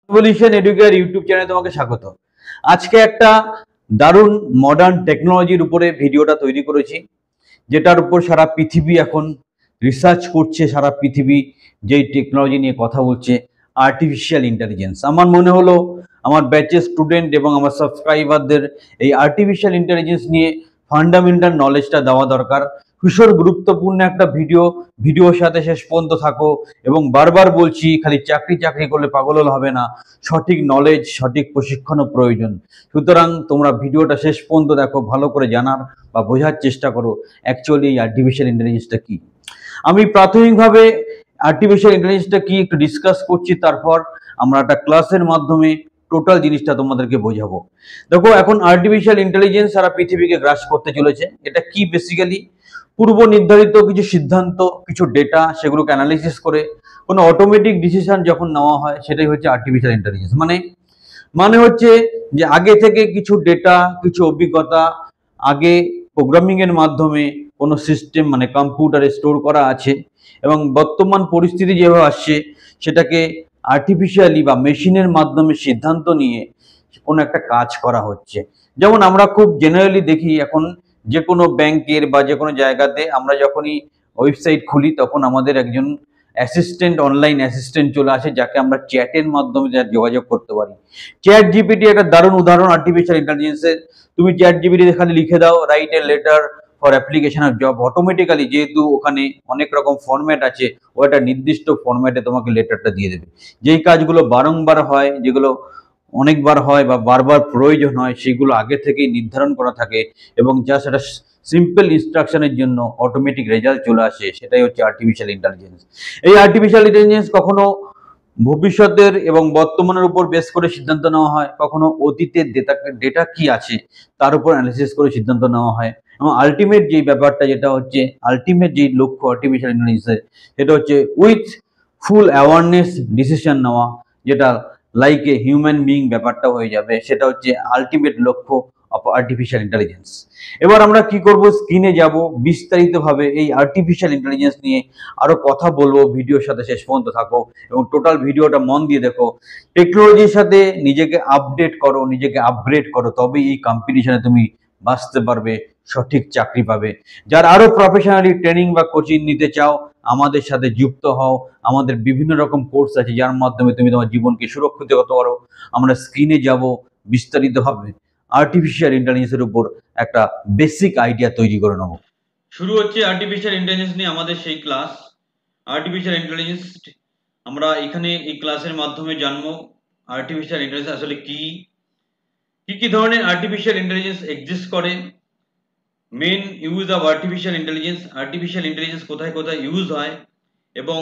Revolution educare YouTube চ্যানেলে তোমাকে স্বাগত। আজকে একটা দারুণ মডার্ন টেকনোলজির উপরে ভিডিওটা তৈরি করেছি, যেটার উপর সারা পৃথিবী এখন রিসার্চ করছে। সারা পৃথিবী যেই টেকনোলজি নিয়ে কথা বলছে, আর্টিফিশিয়াল ইন্টেলিজেন্স। আমার মনে হলো আমার ব্যাচের স্টুডেন্ট এবং আমার সাবস্ক্রাইবারদের এই আর্টিফিশিয়াল ইন্টেলিজেন্স নিয়ে ফান্ডামেন্টাল নলেজটা দেওয়া দরকার। ভীষণ গুরুত্বপূর্ণ একটা ভিডিওর সাথে শেষ পর্যন্ত থাকো। এবং বারবার বলছি, খালি চাকরি চাকরি করলে পাগল হলে হবে না, সঠিক নলেজ, সঠিক প্রশিক্ষণও প্রয়োজন। সুতরাং তোমরা ভিডিওটা শেষ পর্যন্ত দেখো, ভালো করে জানার বা বোঝার চেষ্টা করো অ্যাকচুয়ালি এই আর্টিফিশিয়াল ইন্টেলিজেন্সটা কি। আমি প্রাথমিকভাবে আর্টিফিশিয়াল ইন্টেলিজেন্সটা কি একটু ডিসকাস করছি, তারপর আমরা একটা ক্লাসের মাধ্যমে টোটাল জিনিসটা তোমাদেরকে বোঝাবো। দেখো, এখন আর্টিফিশিয়াল ইন্টেলিজেন্স সারা পৃথিবীকে গ্রাস করতে চলেছে। এটা কি? বেসিক্যালি পূর্ব নির্ধারিত কিছু সিদ্ধান্ত, কিছু ডেটা, সেগুলোকে অ্যানালিসিস করে কোনো অটোমেটিক ডিসিশন যখন নেওয়া হয়, সেটাই হচ্ছে আর্টিফিশিয়াল ইন্টেলিজেন্স। মানে হচ্ছে যে আগে থেকে কিছু ডেটা, কিছু অভিজ্ঞতা আগে প্রোগ্রামিং এর মাধ্যমে কোনো সিস্টেম মানে কম্পিউটারে স্টোর করা আছে, এবং বর্তমান পরিস্থিতি যেভাবে আসছে সেটাকে আর্টিফিশিয়ালি বা মেশিনের মাধ্যমে সিদ্ধান্ত নিয়ে কোনো একটা কাজ করা হচ্ছে। যেমন আমরা খুব জেনারেলি দেখি, এখন যে কোনো ব্যাংকের বা যে কোনো জায়গাতে আমরা যখনই ওয়েবসাইট খুলি, তখন আমাদের একজন অ্যাসিস্ট্যান্ট, অনলাইন অ্যাসিস্ট্যান্ট চলে আসে, যাকে আমরা চ্যাটের মাধ্যমে যোগাযোগ করতে পারি। চ্যাট জিপিটি একটা দারুণ উদাহরণ আর্টিফিশিয়াল ইন্টেলিজেন্সের। তুমি চ্যাট জিপিটিতে খালি লিখে দাও, write a letter for application of job, automatically, যেহেতু ওখানে অনেক রকম ফরম্যাট আছে, ও একটা নির্দিষ্ট ফরম্যাটে তোমাকে লেটারটা দিয়ে দেবে। যেই কাজগুলো বারংবার হয়, যেগুলো অনেকবার হয় বা বারবার প্রয়োজন হয়, সেগুলো আগে থেকেই নির্ধারণ করা থাকে, এবং জাস্ট একটা সিম্পল ইনস্ট্রাকশনের জন্য অটোমেটিক রেজাল্ট চলে আসে। সেটাই হচ্ছে আর্টিফিশিয়াল ইন্টেলিজেন্স। এই আর্টিফিশিয়াল ইন্টেলিজেন্স কখনো ভবিষ্যতের এবং বর্তমানের উপর বেস করে সিদ্ধান্ত নেওয়া হয়, কখনো অতীতের ডেটা কি আছে তার উপর অ্যানালিসিস করে সিদ্ধান্ত নেওয়া হয়। এবং আলটিমেট যে ব্যাপারটা, যেটা হচ্ছে আলটিমেট যে লক্ষ্য আর্টিফিশিয়াল ইন্টেলিজেন্সের, সেটা হচ্ছে উইথ ফুল অ্যাওয়ারনেস ডিসিশন নেওয়া, যেটা লাইক এ হিউম্যান বিং ব্যাপারটা হয়ে যাবে। সেটা হচ্ছে আলটিমেট লক্ষ্য অফ আর্টিফিশিয়াল ইন্টেলিজেন্স। এবার আমরা কি করব, স্ক্রিনে যাব, বিস্তারিতভাবে এই আর্টিফিশিয়াল ইন্টেলিজেন্স নিয়ে আরো কথা বলবো। ভিডিওর সাথে শেষ পর্যন্ত থাকো এবং টোটাল ভিডিওটা মন দিয়ে দেখো। টেকনোলজির সাথে নিজেকে আপডেট করো, নিজেকে আপগ্রেড করো, তবেই এই কম্পিটিশনে তুমি বাঁচতে পারবে, সঠিক চাকরি পাবে। যারা আরো প্রফেশনালি ট্রেনিং বা কোচিং নিতে চাও, আমাদের সাথে যুক্ত হও। আমাদের বিভিন্ন রকম কোর্স আছে, যার মাধ্যমে তুমি তোমার জীবনকে সুরক্ষিত করতে পারো। আমরা স্ক্রিনে যাব, বিস্তারিতভাবে আর্টিফিশিয়াল ইন্টেলিজেন্সের উপর একটা বেসিক আইডিয়া তৈরি করে নেব। শুরু হচ্ছে আর্টিফিশিয়াল ইন্টেলিজেন্স নিয়ে আমাদের সেই ক্লাস। আর্টিফিশিয়াল ইন্টেলিজেন্স আমরা এখানে এই ক্লাসের মাধ্যমে জানবো আর্টিফিশিয়াল ইন্টেলিজেন্স আসলে কি, কি ধরনের আর্টিফিশিয়াল ইন্টেলিজেন্স এক্সিস্ট করে, main use of artificial intelligence কোথায় কোথায় ইউজ হয়, এবং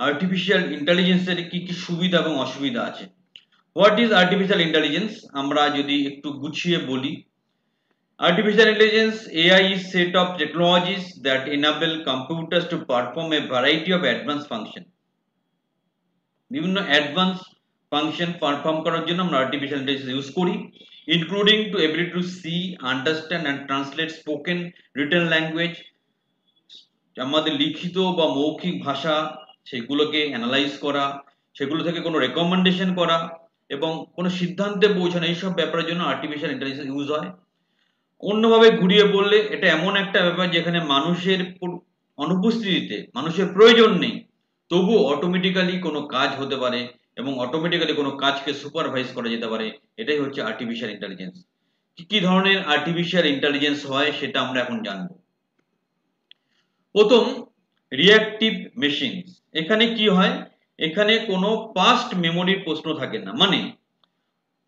আর্টিফিশিয়াল ইন্টেলিজেন্সের কি কি সুবিধা এবং অসুবিধা আছে। What is artificial intelligence? আমরা যদি একটু গুছিয়ে বলি, artificial intelligence AI is set of technologies that enable computers to perform a variety of advanced function. বিভিন্ন অ্যাডভান্স ফাংশন পারফর্ম করার জন্য আমরা আর্টিফিশিয়াল ইন্টেলিজেন্স ইউজ করি, including to ability to see, understand and translate spoken written language, আমাদের লিখিত বা মৌখিক ভাষা সেগুলোকে অ্যানালাইজ করা, সেগুলো থেকে কোনো রেকমেন্ডেশন করা এবং কোনো সিদ্ধান্তে পৌঁছানো, এইসব ব্যাপারের জন্য আর্টিফিশিয়াল ইন্টেলিজেন্স ইউজ হয়। অন্যভাবে ঘুরিয়ে বললে, এটা এমন একটা ব্যাপার যেখানে মানুষের অনুপস্থিতিতে, মানুষের প্রয়োজন নেই, তবু অটোমেটিক্যালি কোনো কাজ হতে পারে এবং অটোমেটিক্যালি কোনো কাজকে সুপারভাইজ করা যেতে পারে। এটাই হচ্ছে আর্টিফিশিয়াল ইন্টেলিজেন্স। কি কি ধরনের আর্টিফিশিয়াল ইন্টেলিজেন্স হয় সেটা আমরা এখন জানবো। প্রথম, রিঅ্যাক্টিভ মেশিন। এখানে কি হয়, এখানে কোনো পাস্ট মেমোরির প্রশ্ন থাকে না, মানে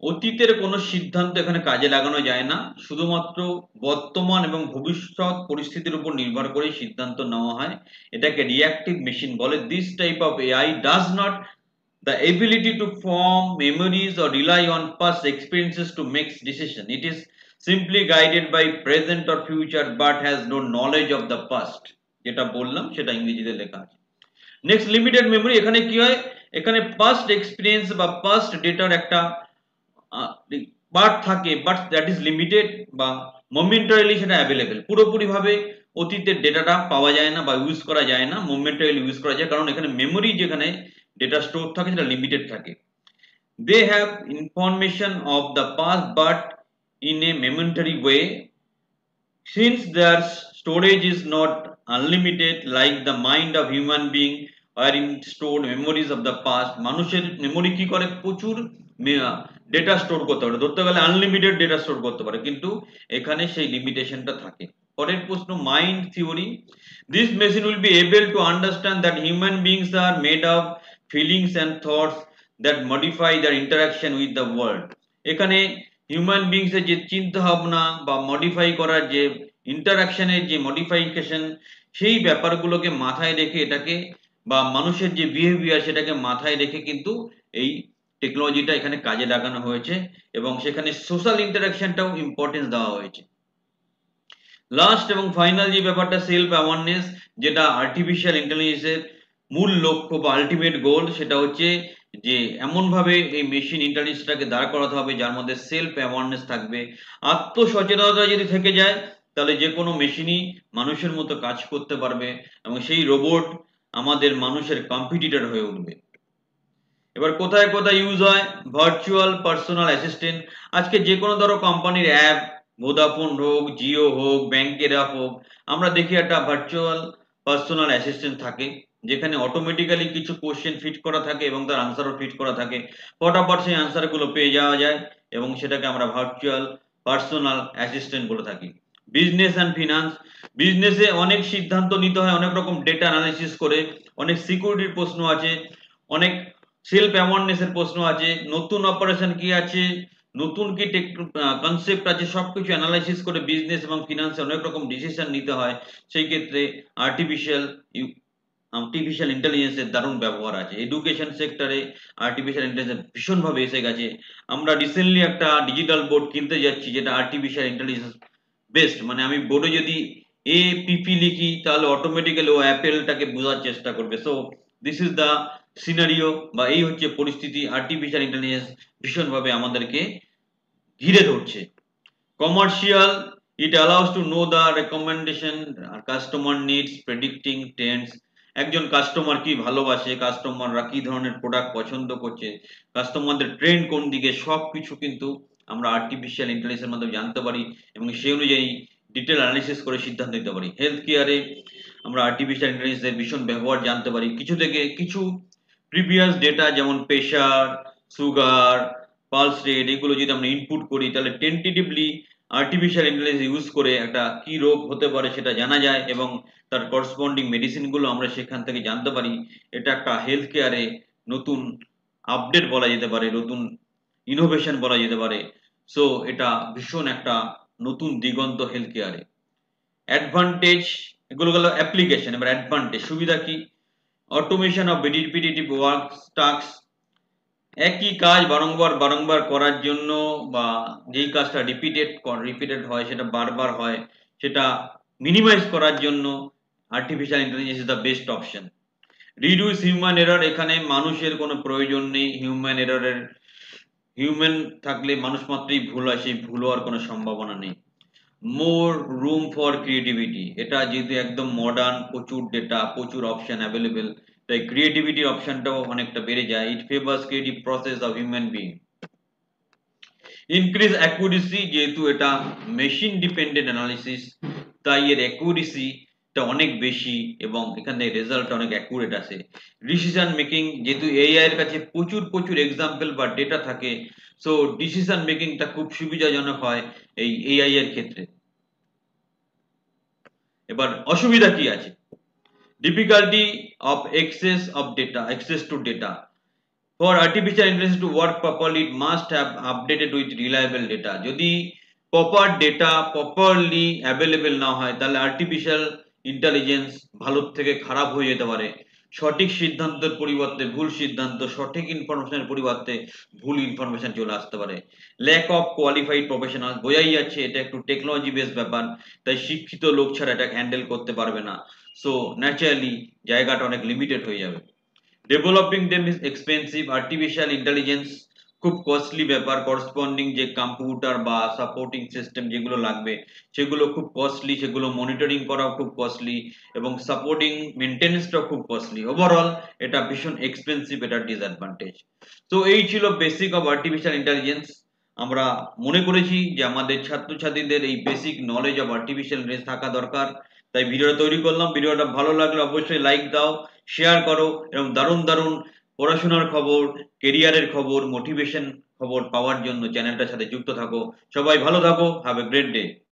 অতীতের কোনো সিদ্ধান্ত এখানে কাজে লাগানো যায় না, শুধুমাত্র বর্তমান এবং ভবিষ্যৎ পরিস্থিতির উপর নির্ভর করে সিদ্ধান্ত নেওয়া হয়। এটাকে রিঅ্যাক্টিভ মেশিন বলে। This type of AI does not the ability to form memories or rely on past experiences to make decision. It is simply guided by present or future but has no knowledge of the past. যেটা বললাম সেটা ইংরেজিতে লেখা আছে। Next, limited memory. এখানে কি হয়, এখানে পাস্ট এক্সপিরিয়েন্স বা পাস্ট ডেটার একটা পার্ট থাকে, বাট দ্যাট ইজ লিমিটেড বা মোমেন্টারিলি সেটা অ্যাভেলেবেল। পুরোপুরি ভাবে অতীতের ডেটাটা পাওয়া যায় না বা ইউজ করা যায় না, মোমেন্টারিলি ইউজ করা যায়, কারণ এখানে মেমোরি যেখানে ডেটা স্টোর থাকে সেটা লিমিটেড থাকে। They have information of the past but in a momentary way. Since their storage is not unlimited like the mind of human being wherein stored memories of the past, মানুষের memory কি করে প্রচুর data store করতে পারে, ধরতে গেলে unlimited data store করতে পারে, কিন্তু এখানে সেই লিমিটেশনটা থাকে। পরের প্রশ্ন, mind theory. This machine will be able to understand that human beings are made of feelings and thoughts that modify their interaction with the world. এখানে হিউম্যান বিংস এর যে চিন্তা ভাবনা বা মডিফাই করার যে ইন্টারাকশনের যে মডিফিকেশন, সেই ব্যাপারগুলোকে মাথায় রেখে এটাকে, বা মানুষের যে বিহেভিয়ার সেটাকে মাথায় রেখে কিন্তু এই টেকনোলজিটা এখানে কাজে লাগানো হয়েছে, এবং সেখানে সোশ্যাল ইন্টারাকশনটাও ইম্পর্টেন্স দেওয়া হয়েছে। লাস্ট এবং ফাইনাল যে ব্যাপারটা সেলফ অ্যাওয়ারনেস, যেটা আর্টিফিশিয়াল ইন্টেলিজেন্সের মূল লক্ষ্য বা আলটিমেট গোল, সেটা হচ্ছে যে এমনভাবে এই মেশিন ইন্টেলিজেন্সটাকে দাঁড় করাতে হবে যার মধ্যে সেলফ অ্যাওয়ারনেস থাকবে। আত্মসচেতনতা যদি থেকে যায় তাহলে যে কোনো মেশিনই মানুষের মতো কাজ করতে পারবে এবং সেই রোবট আমাদের মানুষের কম্পিটিটর হয়ে উঠবে। এবার কোথায় কোথায় ইউজ হয় ভার্চুয়াল পার্সোনাল অ্যাসিস্ট্যান্ট? আজকে যে কোনো ধরো কোম্পানির অ্যাপ, ভোদাফোন হোক, জিও হোক, ব্যাংকের অ্যাপ হোক, আমরা দেখি একটা ভার্চুয়াল পার্সোনাল অ্যাসিস্ট্যান্ট থাকে, যেখানে অটোমেটিক্যালি কিছু কোশ্চেন ফিট করা থাকে এবং তার আনসারও ফিট করা থাকে, ফটাফট সেই আনসারগুলো পেয়ে যাওয়া যায়, এবং সেটাকে আমরা ভার্চুয়াল পার্সোনাল অ্যাসিস্ট্যান্ট বলে থাকি। বিজনেস অ্যান্ড ফিনান্স, বিজনেসে অনেক সিদ্ধান্ত নিতে হয় অনেক রকম ডেটা অ্যানালিসিস করে, অনেক সিকিউরিটির প্রশ্ন আছে, অনেক সেলফ অ্যাওয়ারনেস এর প্রশ্ন আছে, নতুন অপারেশন কি আছে, নতুন কি কনসেপ্ট আছে, সবকিছু অ্যানালাইসিস করে বিজনেস এবং ফিনান্সে অনেক রকম ডিসিশন নিতে হয়। সেই ক্ষেত্রে আর্টিফিশিয়াল ইন্টেলিজেন্সের দারুণ ব্যবহার আছে। এডুকেশন সেক্টরে আর্টিফিশিয়াল ইন্টেলিজেন্স ভীষণভাবে এসে গেছে। আমরা রিসেন্টলি একটা ডিজিটাল বোর্ড কিনতে যাচ্ছি যেটা আর্টিফিশিয়াল ইন্টেলিজেন্স বেস্ট, মানে আমি বোর্ডে যদি APP লিখি তাহলে অটোমেটিক্যালি ও অ্যাপেলটাকে বোঝার চেষ্টা করবে। So this is the scenario, বা এই হচ্ছে পরিস্থিতি, আর্টিফিশিয়াল ইন্টেলিজেন্স ভীষণভাবে আমাদেরকে ঘিরে ধরছে। Commercial, it allows to know the recommendation customer needs, predicting Trends. একজন কাস্টমার কি ভালোবাসে, কাস্টমাররা কি ধরনের প্রোডাক্ট পছন্দ করছে, কাস্টমারদের ট্রেন্ড কোন দিকে, সব কিছু কিন্তু আমরা আর্টিফিশিয়াল ইন্টেলিজেন্সের মাধ্যমে জানতে পারি এবং সেই অনুযায়ী ডিটেল অ্যানালিসিস করে সিদ্ধান্ত নিতে পারি। হেলথ কেয়ারে আমরা আর্টিফিশিয়াল ইন্টেলিজেন্সের ভীষণ ব্যবহার জানতে পারি। কিছু থেকে কিছু প্রিভিয়াস ডেটা যেমন প্রেশার, সুগার, পালস রেট, এগুলো যদি আমরা ইনপুট করি তাহলে টেন্টেটিভলি আর্টিফিশিয়াল ইন্টেলিজেন্স ইউজ করে একটা কি রোগ হতে পারে সেটা জানা যায় এবং তার করসপন্ডিং মেডিসিনগুলো আমরা সেখান থেকে জানতে পারি। এটা একটা হেলথ কেয়ারে নতুন আপডেট বলা যেতে পারে, নতুন ইনোভেশন বলা যেতে পারে। সো এটা ভীষণ একটা নতুন দিগন্ত হেলথ কেয়ারে। অ্যাডভান্টেজ, এগুলো গেল অ্যাপ্লিকেশন। এবার অ্যাডভান্টেজ, সুবিধা কি? Automation of repetitive work task, একই কাজ বারংবার বারংবার করার জন্য, বা যেই কাজটা রিপিটেড হয়, সেটা বারবার হয়, সেটা মিনিমাইজ করার জন্য artificial intelligence is the best option. Reduce human error, এখানে মানুষের কোনো প্রয়োজন নেই। হিউম্যান থাকলে মানুষ মাত্রই ভুল হয়, সেই ভুল হওয়ার কোনো সম্ভাবনা নেই। মোর রুম ফর ক্রিয়েটিভিটি, এটা যেহেতু একদম মডার্ন, প্রচুর ডেটা, প্রচুর অপশন অ্যাভেলেবেল, তাই ক্রিয়েটিভিটির অপশনটাও অনেকটা বেড়ে যায়। It favours creative process of human being. Increase accuracy, যেহেতু এটা মেশিন ডিপেন্ডেন্ট অ্যানালিসিস তাই এর অ্যাকুরেসিটা অনেক বেশি এবং এখানে রেজাল্ট অনেক অ্যাকুরেট আসে। ডিসিশন মেকিং, যেহেতু এআই এর কাছে প্রচুর প্রচুর এক্সাম্পল বা ডেটা থাকে, সো ডিসিশন মেকিংটা খুব সুবিধাজনক হয় এই এআই এর ক্ষেত্রে। এবার অসুবিধা কি আছে? Difficulty of access to data. For artificial intelligence to work properly, it must have updated with reliable data. যদি প্রপার ডেটা প্রপারলি অ্যাভেলেবেল না হয় তাহলে আর্টিফিশিয়াল ইন্টেলিজেন্স ভালোর থেকে খারাপ হয়ে যেতে পারে। সঠিক সিদ্ধান্তের পরিবর্তে ভুল সিদ্ধান্ত, সঠিক ইনফরমেশনের পরিবর্তে ভুল ইনফরমেশন চলে আসতে পারে। ল্যাক অফ কোয়ালিফাইড প্রফেশনাল, বোঝাই যাচ্ছে এটা একটু টেকনোলজি বেস ব্যাপার, তাই শিক্ষিত লোক ছাড়া এটা হ্যান্ডেল করতে পারবে না। সো ন্যাচারালি জায়গাটা অনেক লিমিটেড হয়ে যাবে। Developing them is expensive, artificial intelligence খুব কস্টলি ব্যাপার, করসপন্ডিং যে কম্পিউটার বা সাপোর্টিং সিস্টেম যেগুলো লাগবে সেগুলো খুব কস্টলি, সেগুলো মনিটরিং করাও খুব কস্টলি এবং সাপোর্টিং মেনটেন্যান্সটাও খুব কস্টলি। ওভারঅল এটা ভীষণ এক্সপেন্সিভ, এটা ডিসঅ্যাডভান্টেজ। তো এই ছিল বেসিক অফ আর্টিফিশিয়াল ইন্টেলিজেন্স। আমরা মনে করেছি যে আমাদের ছাত্রছাত্রীদের এই basic knowledge of artificial intelligence থাকা দরকার, তাই ভিডিওটা তৈরি করলাম। ভিডিওটা ভালো লাগলে অবশ্যই লাইক দাও, শেয়ার করো এবং দারুণ দারুণ পড়াশোনার খবর, কেরিয়ারের খবর, মোটিভেশন খবর পাওয়ার জন্য চ্যানেলটার সাথে যুক্ত থাকো। সবাই ভালো থাকো, হ্যাভ এ গ্রেট ডে।